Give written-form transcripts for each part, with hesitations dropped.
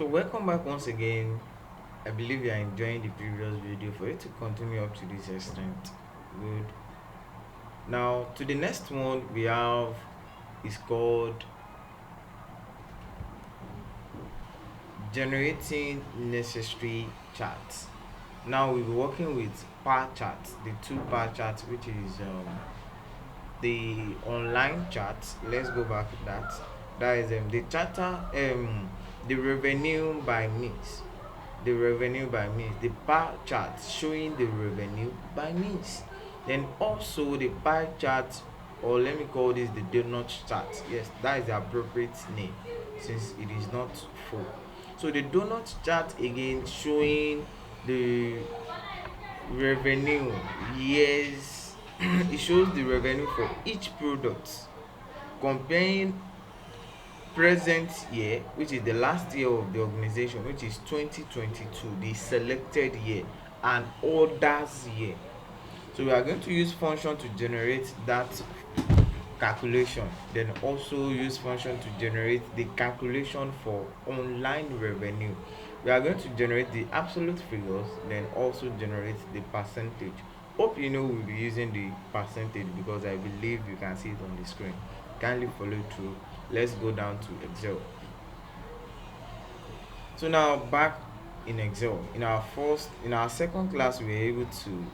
So welcome back once again. I believe you are enjoying the previous video. For it to continue up to this extent, good. Now to the next one we have is called generating necessary charts. Now we'll be working with bar charts, the two bar charts, which is the online charts. Let's go back to that. That is the charter, the revenue by means, the bar chart showing the revenue by means, then also the pie chart, or let me call this the donut chart. Yes, that is the appropriate name since it is not full. So the donut chart again showing the revenue. Yes, it shows the revenue for each product, comparing present year, which is the last year of the organization, which is 2022, the selected year, and others year. So we are going to use function to generate that calculation, then also use function to generate the calculation for online revenue. We are going to generate the absolute figures, then also generate the percentage. Hope you know we'll be using the percentage because I believe you can see it on the screen. Kindly follow through. Let's go down to Excel. So now back in Excel, in our second class we were able to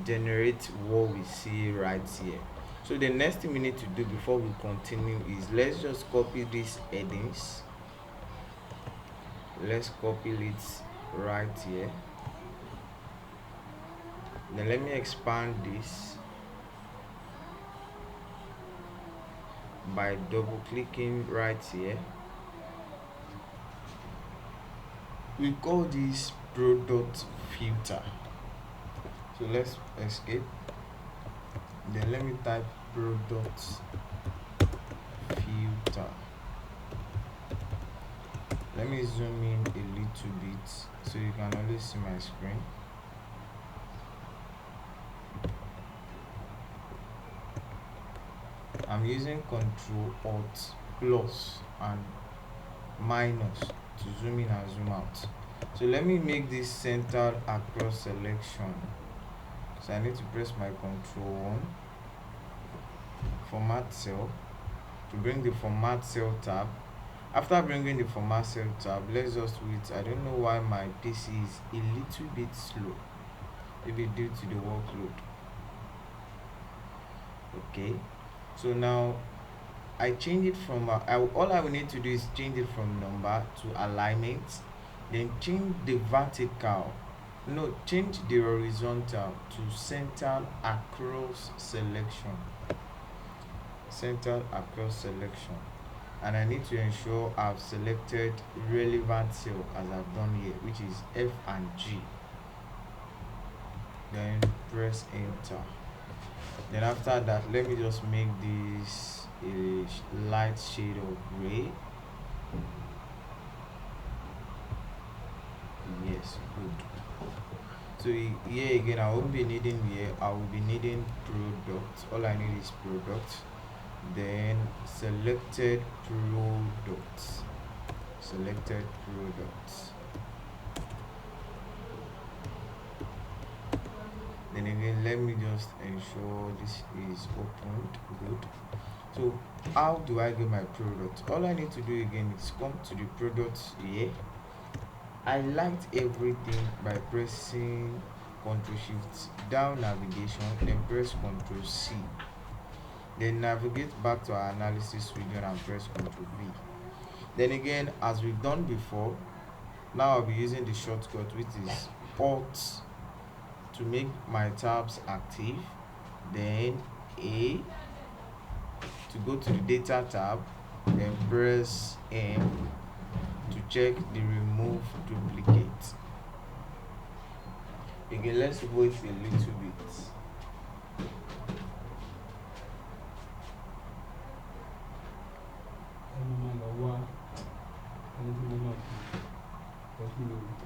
generate what we see right here. So the next thing we need to do before we continue is let's just copy these headings. Let's copy it right here. Then let me expand this by double clicking right here. We call this product filter. So let's escape. Then let me type product filter. Let me zoom in a little bit so you can only see my screen. I'm using Control Alt plus and minus to zoom in and zoom out. So let me make this centered across selection. So I need to press my Control 1, format cell, to bring the format cell tab. After bringing the format cell tab, let's just wait. I don't know why my PC is a little bit slow, maybe due to the workload. Okay, so now I change it from all I will need to do is change it from number to alignment, then change the vertical, no, change the horizontal to center across selection, center across selection, and I need to ensure I've selected relevant cell as I've done here, which is F and G. Then press enter. Then after that, let me just make this a light shade of gray. Yes, good. So here again, I won't be needing here. I will be needing product. All I need is product. Then selected products. Selected products. Then again, let me just ensure this is opened. Good. So how do I get my product? All I need to do again is come to the products here. I liked everything by pressing Ctrl Shift down navigation, then press Ctrl C. Then navigate back to our analysis region and press Ctrl V. Then again, as we've done before, now I'll be using the shortcut which is Alt to make my tabs active, then A to go to the data tab, then press M to check the remove duplicate. Again, let's wait a little bit.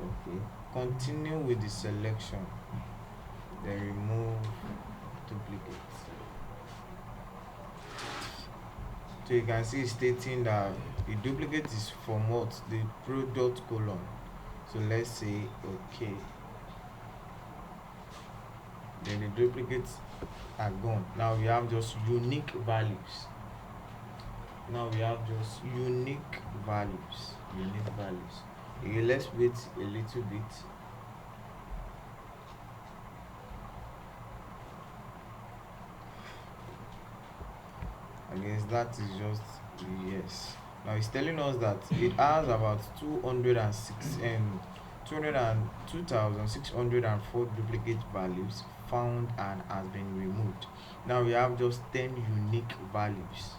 Okay, continue with the selection, then remove duplicate. So you can see it's stating that the duplicate is from what? The product colon. So let's say okay. Then the duplicates are gone. Now we have just unique values. Now we have just unique values. Unique values. Okay, let's wait a little bit. I guess that is just yes. Now it's telling us that it has about 206 and 202,604 duplicate values found and has been removed. Now we have just 10 unique values.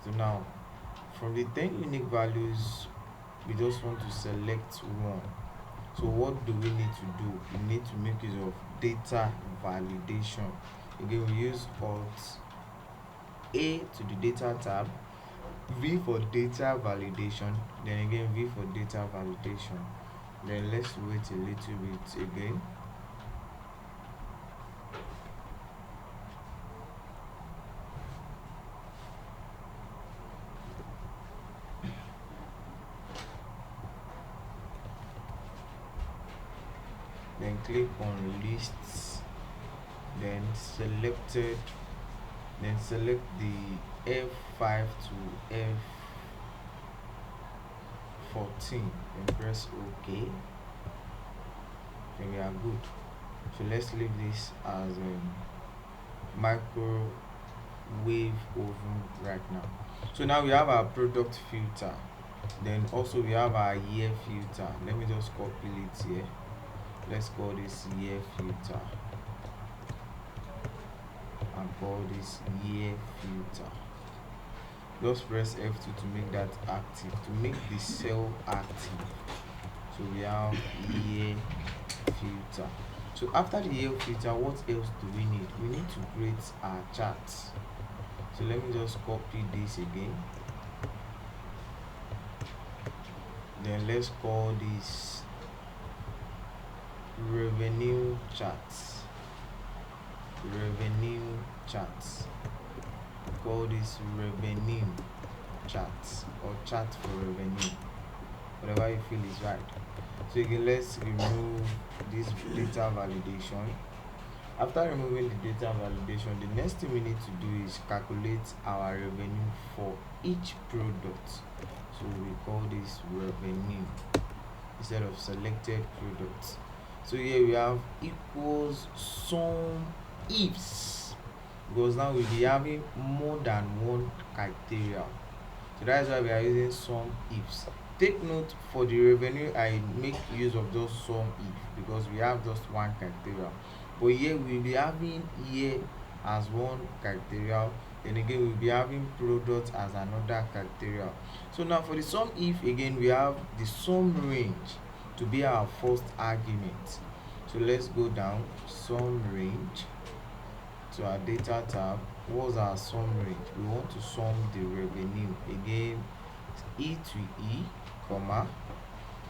So now from the 10 unique values, we just want to select one. So what do we need to do? We need to make use of data validation. Again, we use Alt A to the data tab, V for data validation, then again V for data validation. Then let's wait a little bit again. Then click on lists, then selected, then select the F5 to F14, then press OK. Then we are good. So let's leave this as a microwave oven right now. So now we have our product filter, then also we have our year filter. Let me just copy it here. Let's call this year filter and call this year filter. Just press F2 to make that active, to make the cell active. So we have year filter. So after the year filter, what else do we need? We need to create our charts. So let me just copy this again. Then let's call this revenue charts. Revenue charts. Call this revenue charts or chart for revenue. Whatever you feel is right. So again, let's remove this data validation. After removing the data validation, the next thing we need to do is calculate our revenue for each product. So we call this revenue instead of selected products. So here we have equals sum ifs, because now we'll be having more than one criteria. So that's why we are using sum ifs. Take note, for the revenue I make use of just sum if because we have just one criteria. But here we'll be having year as one criteria, then again we'll be having product as another criteria. So now for the sum if, again we have the sum range to be our first argument. So let's go down, sum range, to our data tab. What's our sum range? We want to sum the revenue. Again, E to E, comma.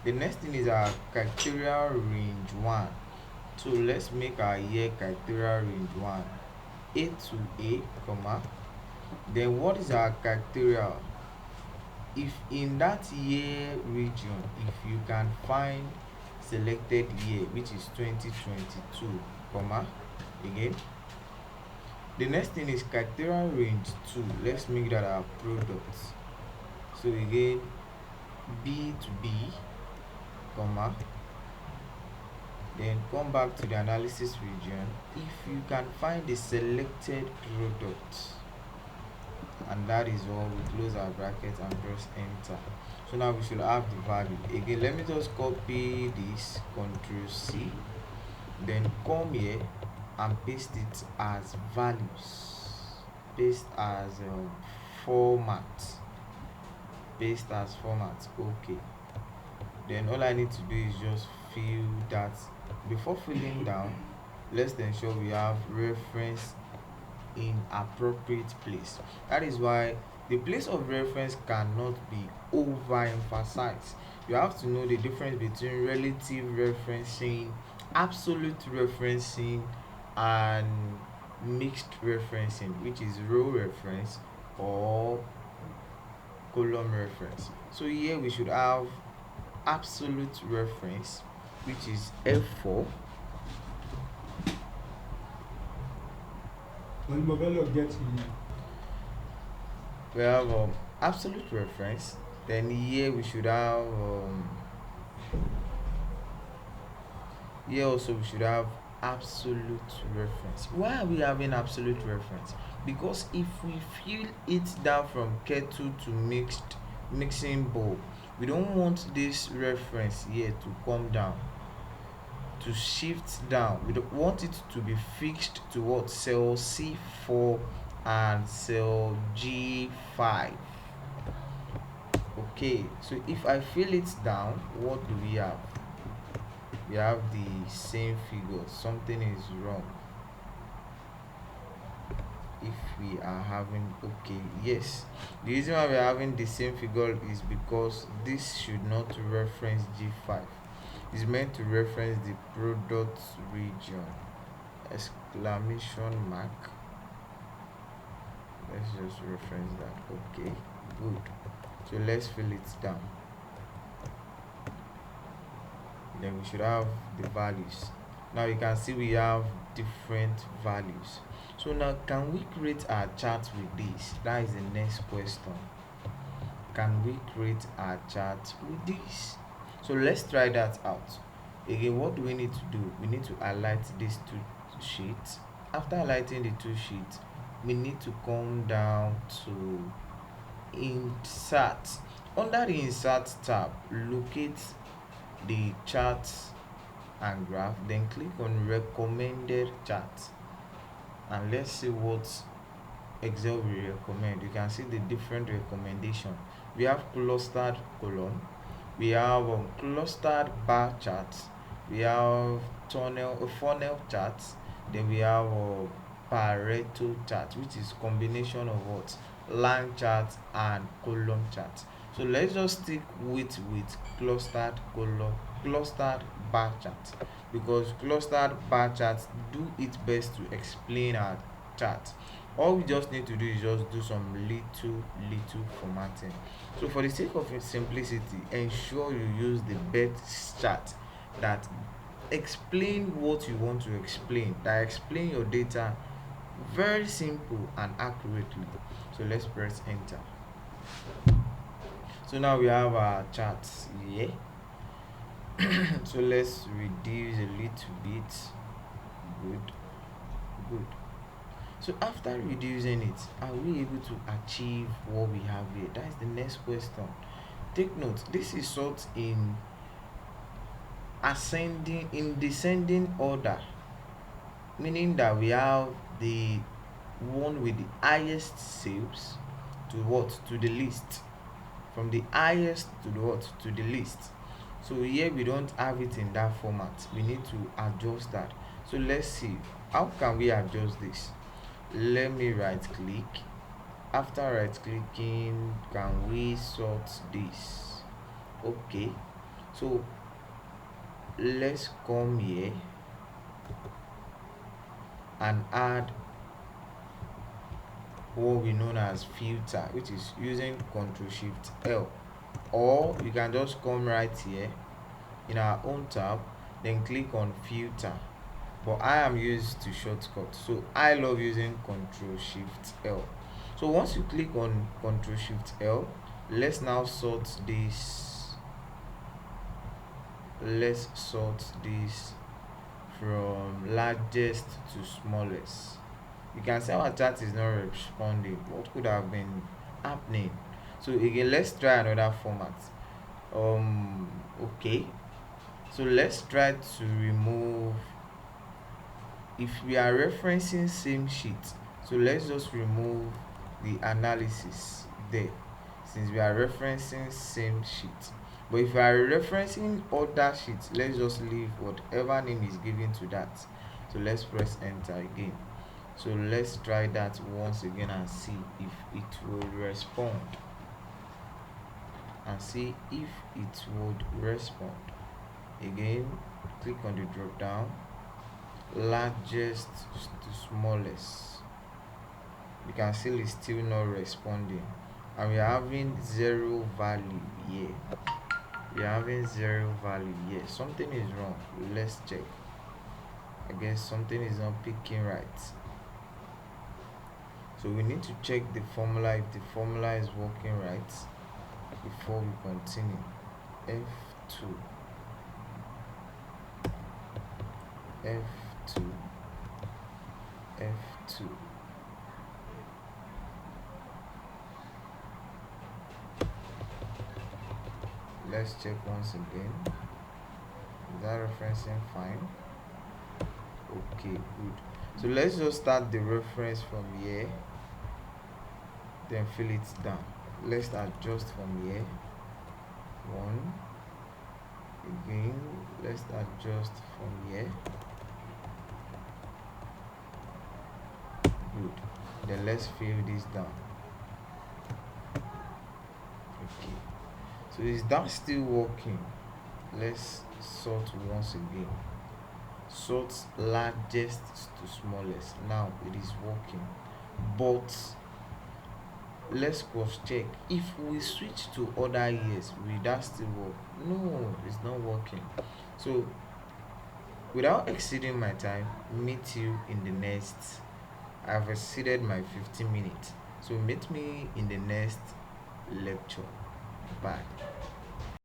The next thing is our criteria range 1. So let's make our year criteria range 1. A to A, comma. Then what is our criteria? If in that year region, if you can find selected year, which is 2022, comma, again. The next thing is criteria range 2. Let's make that our product. So again, B to B, comma. Then come back to the analysis region. If you can find the selected product, and that is all, we close our bracket and press enter. So now we should have the value. Again, let me just copy this, Ctrl C, then come here and paste it as values. Paste as format. Paste as format. Okay. Then all I need to do is just fill that. Before filling down, let's ensure we have reference in appropriate place. That is why the place of reference cannot be overemphasized. You have to know the difference between relative referencing, absolute referencing, and mixed referencing, which is row reference or column reference. So here we should have absolute reference, which is F4. We have absolute reference. Then here we should have here also we should have absolute reference. Why are we having absolute reference? Because if we fill it down from kettle to mixing bowl, we don't want this reference here to come down, to shift down. We don't want it to be fixed to what? Cell C4 and cell G5. Okay, so if I fill it down, what do we have? We have the same figure. Something is wrong. If we are having, okay, yes, the reason why we are having the same figure is because this should not reference G5. It's meant to reference the product region. Exclamation mark. Let's just reference that. Okay, good. So let's fill it down. Then we should have the values. Now you can see we have different values. So now, can we create our chart with this? That is the next question. Can we create our chart with this? So let's try that out. Again, what do we need to do? We need to highlight these two sheets. After highlighting the two sheets, we need to come down to insert. Under the insert tab, locate the chart and graph, then click on recommended chart, and let's see what Excel will recommend. You can see the different recommendation. We have clustered column, we have clustered bar charts, we have funnel charts, then we have Pareto chart, which is combination of what? Line chart and column chart. So let's just stick with clustered bar chart, because clustered bar charts do its best to explain our chart. All we just need to do is just do some little formatting. So for the sake of simplicity, ensure you use the best chart that explain what you want to explain, that explain your data very simple and accurately. So let's press enter. So now we have our charts here. So let's reduce a little bit. Good. So after reducing it, are we able to achieve what we have here? That is the next question. Take note, this is sort in descending order, meaning that we have the one with the highest sales to what? To the least. From the highest to the what? To the least. So here we don't have it in that format. We need to adjust that. So let's see, how can we adjust this? Let me right click. After right clicking, can we sort this? Okay, so let's come here and add what we know as filter, which is using Ctrl Shift L, or you can just come right here in our own tab, then click on filter. But I am used to shortcut, so I love using Ctrl Shift L. So once you click on Ctrl Shift L, let's now sort this. Let's sort this from largest to smallest. You can see our chat is not responding. What could have been happening? So again, let's try another format. Okay, so let's try to remove, if we are referencing same sheet, so let's just remove the analysis there, since we are referencing same sheet. But if we are referencing other sheets, let's just leave whatever name is given to that. So let's press enter again. So let's try that once again and see if it will respond, again. Click on the drop down, largest to smallest. You can see it's still not responding, and we are having zero value here. We are having zero value here. Something is wrong. Let's check. I guess something is not picking right. So we need to check the formula, if the formula is working right before we continue. F2, F2, F2. Let's check once again. Is that referencing fine? Okay, good. So let's just start the reference from here, then fill it down. Let's adjust from here. One. Again, let's adjust from here. Good. Then let's fill this down. Okay. So is that still working? Let's sort once again. Sort largest to smallest. Now it is working. But let's cross check. If we switch to other years, will that still work? No, it's not working. So without exceeding my time, meet you in the next. I've exceeded my 15 minutes. So meet me in the next lecture. Bye.